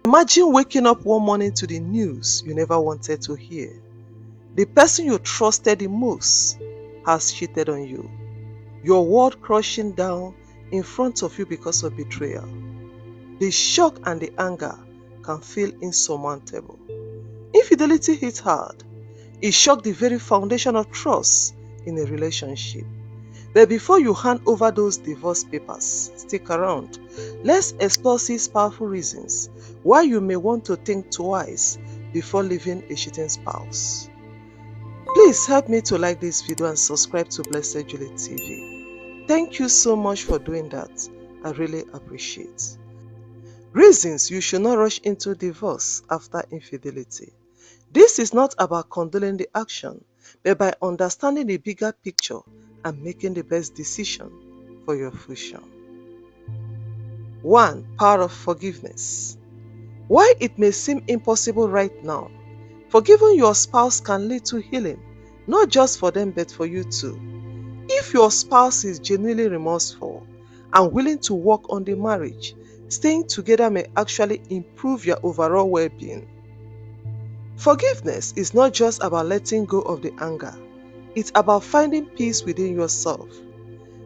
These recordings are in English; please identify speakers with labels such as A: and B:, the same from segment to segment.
A: Imagine waking up one morning to the news you never wanted to hear. The person you trusted the most has cheated on you. Your world crushing down in front of you because of betrayal. The shock and the anger can feel insurmountable. Infidelity hits hard. It shocked the very foundation of trust in a relationship. But before you hand over those divorce papers, stick around. Let's explore 6 powerful reasons why you may want to think twice before leaving a cheating spouse. Please help me to like this video and subscribe to Blessed Jully TV. Thank you so much for doing that. I really appreciate. Reasons you should not rush into divorce after infidelity. This is not about condoning the action, but by understanding the bigger picture and making the best decision for your future. 1. Power of forgiveness. While it may seem impossible right now, forgiving your spouse can lead to healing, not just for them but for you too. If your spouse is genuinely remorseful and willing to work on the marriage, staying together may actually improve your overall well-being. Forgiveness is not just about letting go of the anger. It's about finding peace within yourself.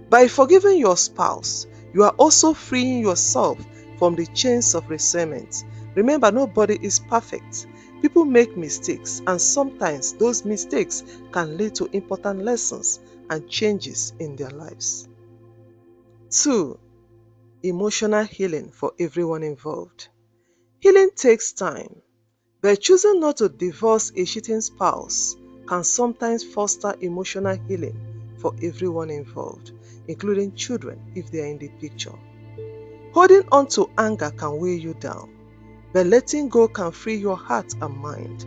A: By forgiving your spouse, you are also freeing yourself from the chains of resentment. Remember, nobody is perfect. People make mistakes, and sometimes those mistakes can lead to important lessons and changes in their lives. 2. Emotional healing for everyone involved. Healing takes time, but choosing not to divorce a cheating spouse can sometimes foster emotional healing for everyone involved, including children if they are in the picture. Holding on to anger can weigh you down, but letting go can free your heart and mind.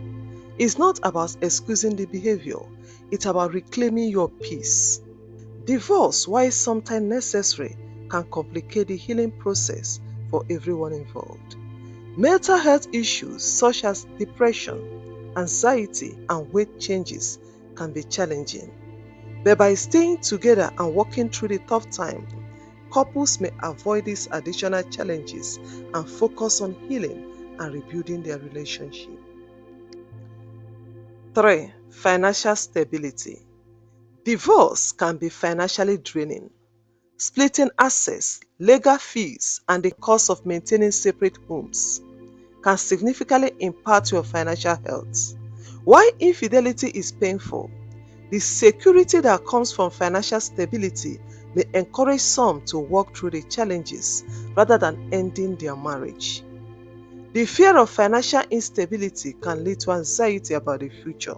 A: It's not about excusing the behavior, it's about reclaiming your peace. Divorce, while sometimes necessary, can complicate the healing process for everyone involved. Mental health issues such as depression, anxiety, and weight changes can be challenging. But by staying together and working through the tough time, couples may avoid these additional challenges and focus on healing and rebuilding their relationship. 3. Financial stability. Divorce can be financially draining. Splitting assets, legal fees, and the cost of maintaining separate homes can significantly impact your financial health. While infidelity is painful, the security that comes from financial stability may encourage some to work through the challenges rather than ending their marriage. The fear of financial instability can lead to anxiety about the future.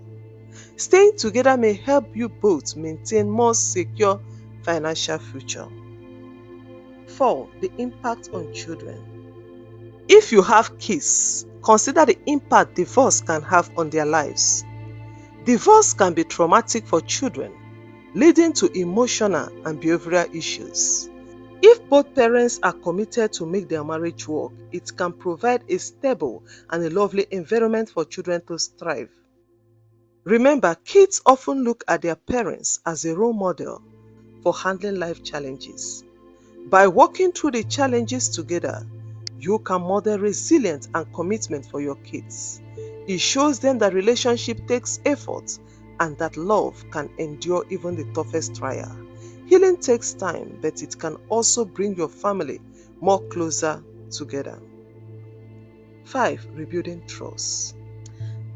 A: Staying together may help you both maintain more secure financial future. 4. The impact on children. If you have kids, consider the impact divorce can have on their lives. Divorce can be traumatic for children, leading to emotional and behavioral issues. If both parents are committed to make their marriage work, it can provide a stable and a lovely environment for children to thrive. Remember, kids often look at their parents as a role model for handling life challenges. By working through the challenges together, you can model resilience and commitment for your kids. It shows them that relationship takes effort and that love can endure even the toughest trial. Healing takes time, but it can also bring your family more closer together. 5. Rebuilding trust.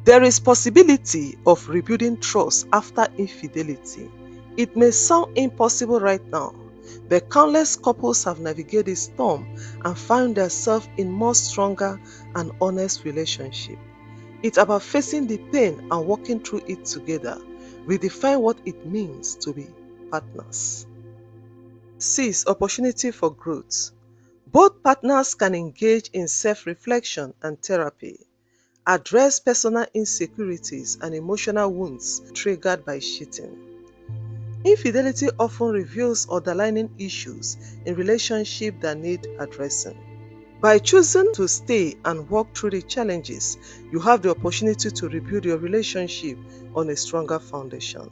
A: There is possibility of rebuilding trust after infidelity. It may sound impossible right now, but countless couples have navigated the storm and found themselves in more stronger and honest relationship. It's about facing the pain and working through it together. Redefine what it means to be partners. 6. Opportunity for growth. Both partners can engage in self-reflection and therapy, address personal insecurities and emotional wounds triggered by cheating. Infidelity often reveals underlying issues in relationships that need addressing. By choosing to stay and work through the challenges, you have the opportunity to rebuild your relationship on a stronger foundation.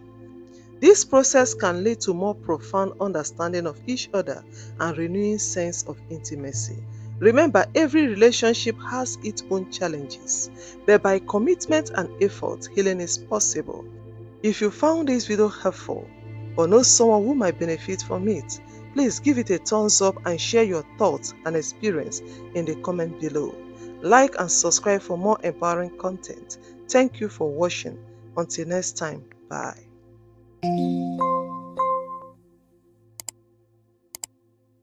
A: This process can lead to more profound understanding of each other and renewing sense of intimacy. Remember, every relationship has its own challenges, but by commitment and effort, healing is possible. If you found this video helpful or know someone who might benefit from it, please give it a thumbs up and share your thoughts and experience in the comment below. Like and subscribe for more empowering content. Thank you for watching. Until next time, bye.